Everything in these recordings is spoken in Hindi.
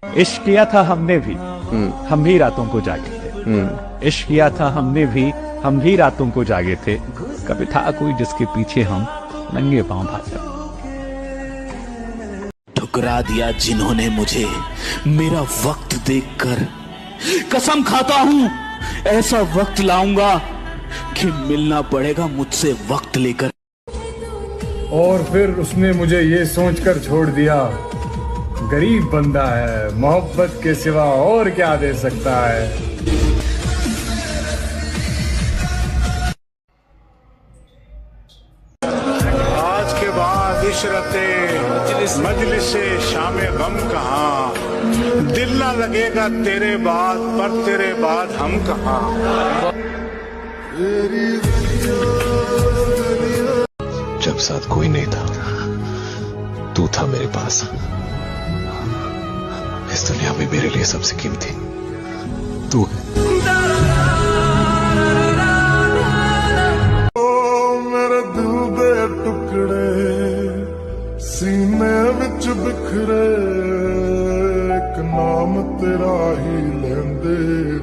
इश्क किया था हमने भी, हम भी रातों को जागे थे। इश्क किया था हमने भी, हम भी रातों को जागे थे। कभी था कोई जिसके पीछे हम नंगे पांव भागे। ठुकरा दिया जिन्होंने मुझे मेरा वक्त देखकर। कसम खाता हूं ऐसा वक्त लाऊंगा कि मिलना पड़ेगा मुझसे वक्त लेकर। और फिर उसने मुझे ये सोचकर छोड़ दिया, गरीब बंदा है, मोहब्बत के सिवा और क्या दे सकता है। आज के बाद इशरते मजलिसे शामे गम कहाँ, दिल ना लगेगा तेरे बाद, पर तेरे बाद हम कहाँ। जब साथ कोई नहीं था, तू था मेरे पास। इस दुनिया में मेरे लिए सबसे कीमती तू है। मेरे दिल दे टुकड़े सीने विच बिखरे, एक नाम तेरा ही लेंदे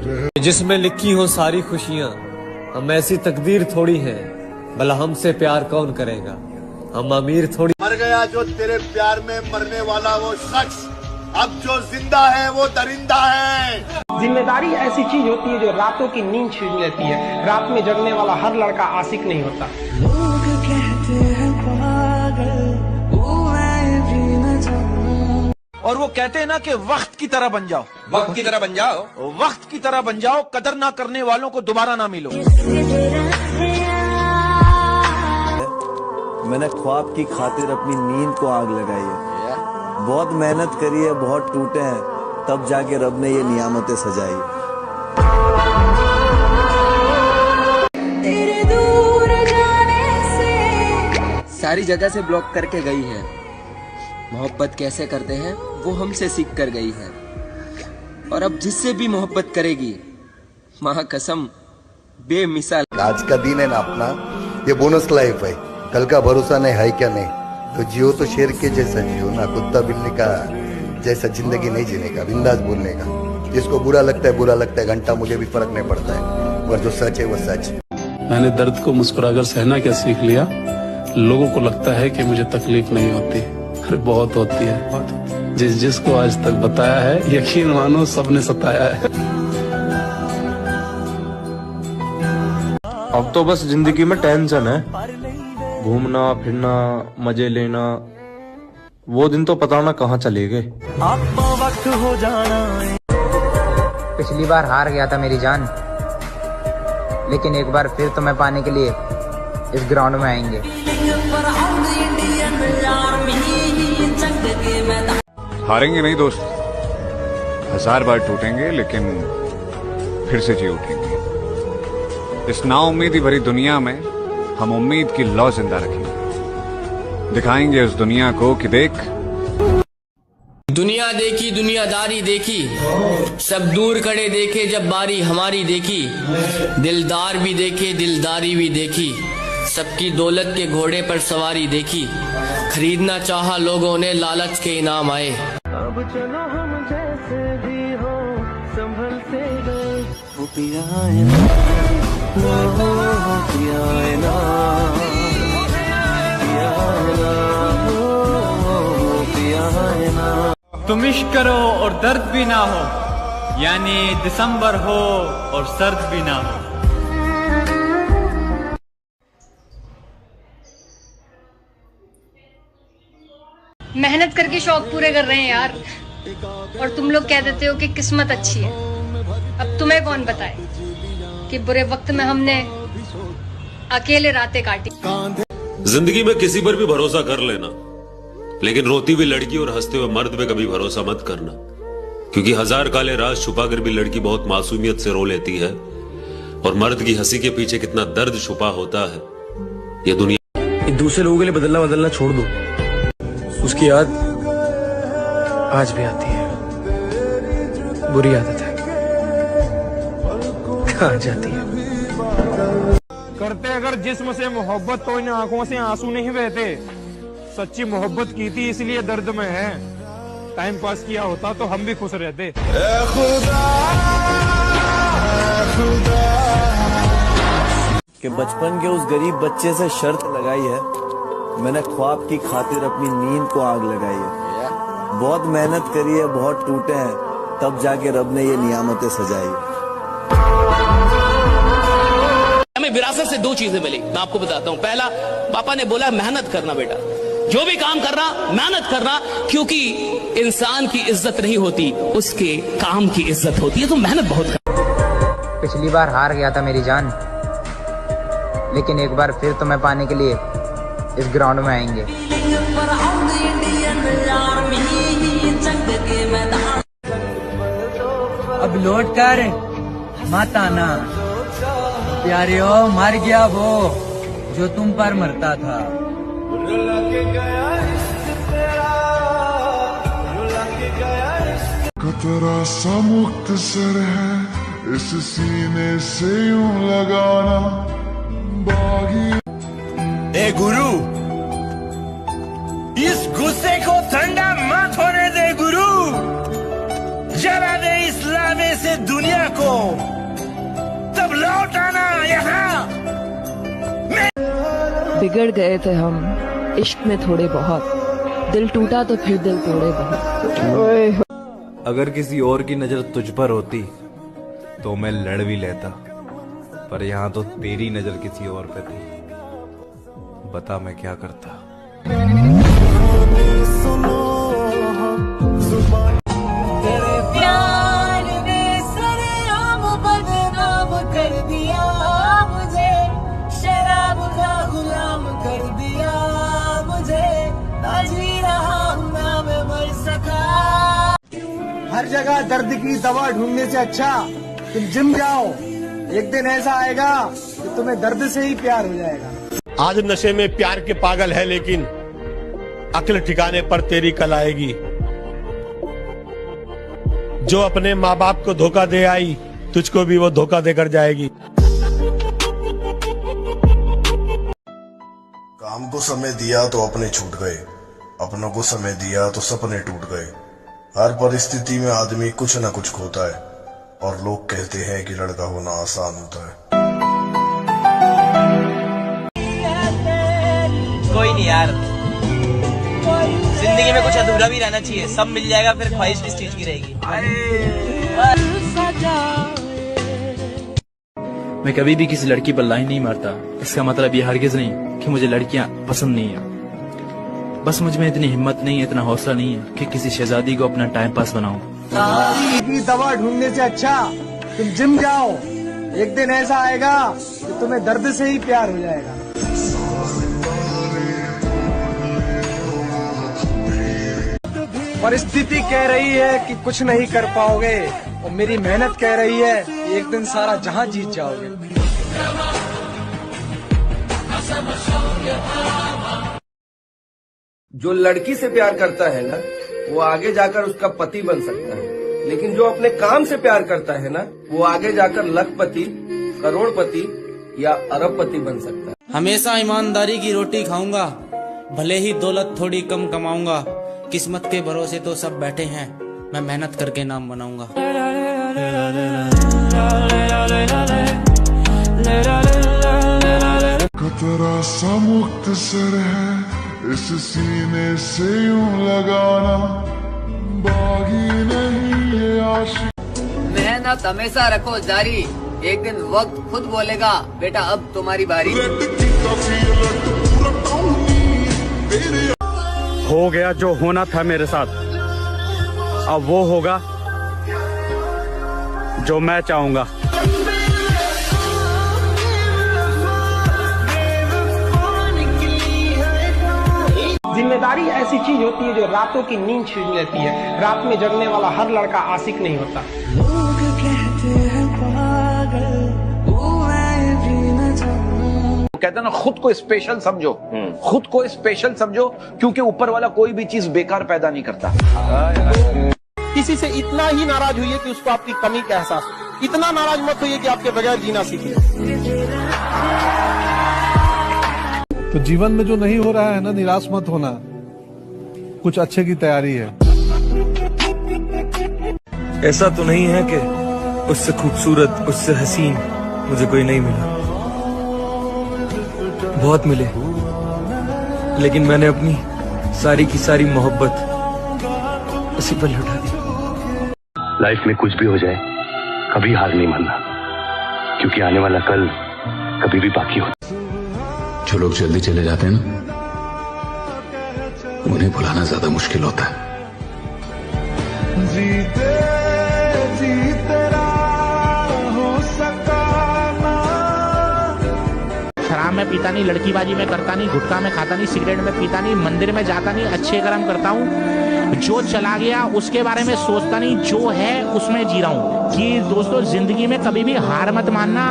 रहे। जिसमें लिखी हो सारी खुशियां, हम ऐसी तकदीर थोड़ी हैं, भला हमसे प्यार कौन करेगा, हम अमीर थोड़ी। मर गया जो तेरे प्यार में मरने वाला वो शख्स, अब जो जिंदा है वो दरिंदा है। जिम्मेदारी ऐसी चीज होती है जो रातों की नींद छीन लेती है। रात में जगने वाला हर लड़का आशिक नहीं होता। लोग कहते हैं पागल, और वो कहते हैं ना कि वक्त की तरह बन जाओ, वक्त की तरह बन जाओ, वक्त की तरह बन जाओ, कदर ना करने वालों को दोबारा ना मिलो। मैंने ख्वाब की खातिर अपनी नींद को आग लगाई है, बहुत मेहनत करी है, बहुत टूटे हैं, तब जाके रब ने ये नियामतें सजाई। तेरे दूर जाने से सारी जगह से ब्लॉक करके गई है। मोहब्बत कैसे करते हैं वो हमसे सीख कर गई है, और अब जिससे भी मोहब्बत करेगी माँ कसम बेमिसाल। आज का दिन है ना अपना, ये बोनस लाइफ है, कल का भरोसा नहीं है क्या नहीं। तो जियो तो शेर के जैसा जियो ना, कुत्ता बिल्ली का जैसा जिंदगी नहीं जीने का, बिंदास बोलने का। जिसको बुरा लगता है घंटा, मुझे भी फर्क नहीं पड़ता है, और जो सच है वो सच। मैंने दर्द को मुस्कुराकर सहना क्या सीख लिया। लोगों को लगता है कि मुझे तकलीफ नहीं होती, अरे बहुत होती है। जिसको आज तक बताया है, यकीन मानो सबने सताया है। अब तो बस जिंदगी में टेंशन है, घूमना फिरना मजे लेना, वो दिन तो पता ना कहाँ चले गए। वक्त हो जाना। पिछली बार हार गया था मेरी जान, लेकिन एक बार फिर तुम्हें पाने के लिए इस ग्राउंड में आएंगे। हारेंगे नहीं दोस्त, 1000 बार टूटेंगे लेकिन फिर से जी उठेंगे। इस नाउम्मीदी भरी दुनिया में हम उम्मीद की लौ जिंदा रखेंगे, दिखाएंगे उस दुनिया को कि देख। दुनिया देखी दुनियादारी देखी, सब दूर खड़े देखे जब बारी हमारी देखी। दिलदार भी देखे दिलदारी भी देखी, सबकी दौलत के घोड़े पर सवारी देखी। खरीदना चाहा लोगों ने लालच के इनाम आए। अब चलो हम जैसे भी हो संभल से गए, वो पिया है ना, वो पिया है ना, पिया है ना, वो पिया है ना। तुम इश्क करो और दर्द भी ना हो, यानी दिसंबर हो और सर्द भी ना हो। मेहनत करके शौक पूरे कर रहे हैं यार, और तुम लोग कह देते हो कि किस्मत अच्छी है। अब तुम्हें कौन बताए कि बुरे वक्त में हमने अकेले रातें काटी। जिंदगी में किसी पर भी भरोसा कर लेना, लेकिन रोती हुई लड़की और हंसते हुए मर्द पे कभी भरोसा मत करना, क्योंकि 1000 काले राज छुपाकर भी लड़की बहुत मासूमियत से रो लेती है, और मर्द की हंसी के पीछे कितना दर्द छुपा होता है ये दुनिया। दूसरे लोगों के लिए बदलना छोड़ दो, उसकी याद आज भी आती है, बुरी आदत है, कहाँ जाती है। करते अगर जिस्म से मोहब्बत तो इन आंखों से आंसू नहीं बहते। सच्ची मोहब्बत की थी इसलिए दर्द में है, टाइम पास किया होता तो हम भी खुश रहते। कि बचपन के उस गरीब बच्चे से शर्त लगाई है, मैंने ख्वाब की खातिर अपनी नींद को आग लगाई है। बहुत मेहनत करी है, बहुत टूटे हैं, तब जाके रब ने ये नियामतें सजाई। हमें विरासत से दो चीजें मिली, मैं आपको बताता हूं। पहला, पापा ने बोला मेहनत करना बेटा, जो भी काम करना मेहनत करना, क्योंकि इंसान की इज्जत नहीं होती, उसके काम की इज्जत होती है। तो मेहनत बहुत कर। पिछली बार हार गया था मेरी जान, लेकिन एक बार फिर तुम्हें पाने के लिए इस ग्राउंड में आएंगे। अब लौट कर मत आना प्यारियो, मर गया वो जो तुम पर मरता था। कतरा सा मुख्तसर है इस सीने से यूं लगाना बागी। ए गुरु, इस गुस्से को ठंडा मत होने दे गुरु, जला दे इस लावे से दुनिया को, तब लौट आना यहाँ। बिगड़ गए थे हम इश्क में थोड़े बहुत, दिल टूटा तो फिर दिल तोड़े बहुत। अगर किसी और की नजर तुझ पर होती तो मैं लड़ भी लेता, पर यहाँ तो तेरी नजर किसी और पे थी, बता मैं क्या करता। तेरे प्यार ने सरेआम बदनाम कर दिया मुझे, शराब का गुलाम कर दिया मुझे, आज ही रहा हूं ना मैं मर सका। हर जगह दर्द की दवा ढूंढने से अच्छा तुम जिम जाओ, एक दिन ऐसा आएगा कि तुम्हें दर्द से ही प्यार हो जाएगा। आज नशे में प्यार के पागल है, लेकिन अक्ल ठिकाने पर तेरी कल आएगी। जो अपने माँ बाप को धोखा दे आई, तुझको भी वो धोखा देकर जाएगी। काम को समय दिया तो अपने छूट गए, अपनों को समय दिया तो सपने टूट गए। हर परिस्थिति में आदमी कुछ न कुछ खोता है, और लोग कहते हैं कि लड़का होना आसान होता है। कोई नहीं यार, जिंदगी में कुछ अधूरा भी रहना चाहिए, सब मिल जाएगा फिर ख्वाहिश किस चीज की रहेगी। मैं कभी भी किसी लड़की पर लाइन नहीं मारता, इसका मतलब ये हरगिज नहीं कि मुझे लड़कियां पसंद नहीं है। बस मुझ में इतनी हिम्मत नहीं है, इतना हौसला नहीं है कि किसी शहजादी को अपना टाइम पास बनाऊं। की दवा ढूंढने से अच्छा तुम जिम जाओ, एक दिन ऐसा आएगा कि तुम्हें दर्द से ही प्यार हो जाएगा। परिस्थिति कह रही है कि कुछ नहीं कर पाओगे, और मेरी मेहनत कह रही है कि एक दिन सारा जहां जीत जाओगे। जो लड़की से प्यार करता है ना, वो आगे जाकर उसका पति बन सकता है, लेकिन जो अपने काम से प्यार करता है ना, वो आगे जाकर लखपति, करोड़पति या अरबपति बन सकता है। हमेशा ईमानदारी की रोटी खाऊंगा, भले ही दौलत थोड़ी कम कमाऊंगा, किस्मत के भरोसे तो सब बैठे हैं, मैं मेहनत करके नाम बनाऊंगा। कतरा सा मुख्तसर है इस सीने से यूं लगाना बागी नहीं ये आशिक। मेहनत हमेशा रखो जारी, एक दिन वक्त खुद बोलेगा बेटा अब तुम्हारी बारी। हो गया जो होना था मेरे साथ, अब वो होगा जो मैं चाहूंगा। जिम्मेदारी ऐसी चीज होती है जो रातों की नींद छीन लेती है। रात में जगने वाला हर लड़का आशिक नहीं होता। लोग कहते हैं पागल, मैं भी न जानूं। कहते हैं ना, खुद को स्पेशल समझो, खुद को स्पेशल समझो, क्योंकि ऊपर वाला कोई भी चीज बेकार पैदा नहीं करता। किसी से इतना ही नाराज हुई है कि उसको आपकी कमी का एहसास हो, इतना नाराज मत होइए कि आपके बगैर जीना सीख ले। तो जीवन में जो नहीं हो रहा है ना, निराश मत होना, कुछ अच्छे की तैयारी है। ऐसा तो नहीं है कि उससे खूबसूरत, उससे हसीन मुझे कोई नहीं मिला। बहुत मिले, लेकिन मैंने अपनी सारी की सारी मोहब्बत उसी पर लुटा दी। लाइफ में कुछ भी हो जाए, कभी हार नहीं मानना, क्योंकि आने वाला कल कभी भी बाकी होता। जो लोग जल्दी चले जाते हैं ना, उन्हें भुलाना ज्यादा मुश्किल होता है। जीते जीते हो सका ना। शराब में पीता नहीं, लड़कीबाजी में करता नहीं, गुटखा में खाता नहीं, सिगरेट में पीता नहीं, मंदिर में जाता नहीं, अच्छे कर्म करता हूँ। जो चला गया उसके बारे में सोचता नहीं, जो है उसमें जी रहा हूँ। कि दोस्तों जिंदगी में कभी भी हार मत मानना।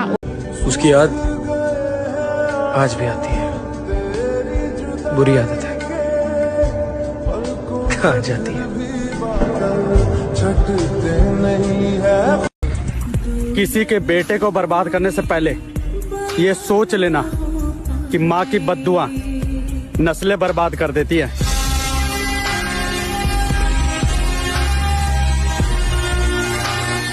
उसकी याद आज भी आती है, बुरी आदत है, कहाँ जाती है। किसी के बेटे को बर्बाद करने से पहले ये सोच लेना कि माँ की बद्दुआ नस्लें बर्बाद कर देती है।